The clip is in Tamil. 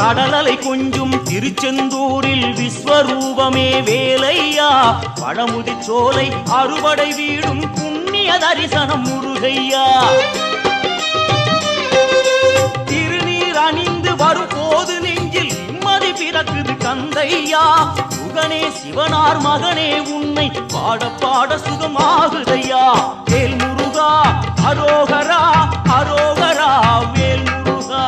கடலலை கொஞ்சும் திருச்செந்தூரில் விஸ்வரூபமே வேலையா பழமுதி சோலை அறுவடை வீடும் புண்ணிய தரிசனம் முருகையா திருநீர் அணிந்து வரும் போது நெஞ்சில் நிம்மதி பிறக்குது கந்தையா சுகனே சிவனார் மகனே உன்னை பாட பாட சுகமாகுதையா வேல் முருகா அரோகரா அரோகரா வேல் முருகா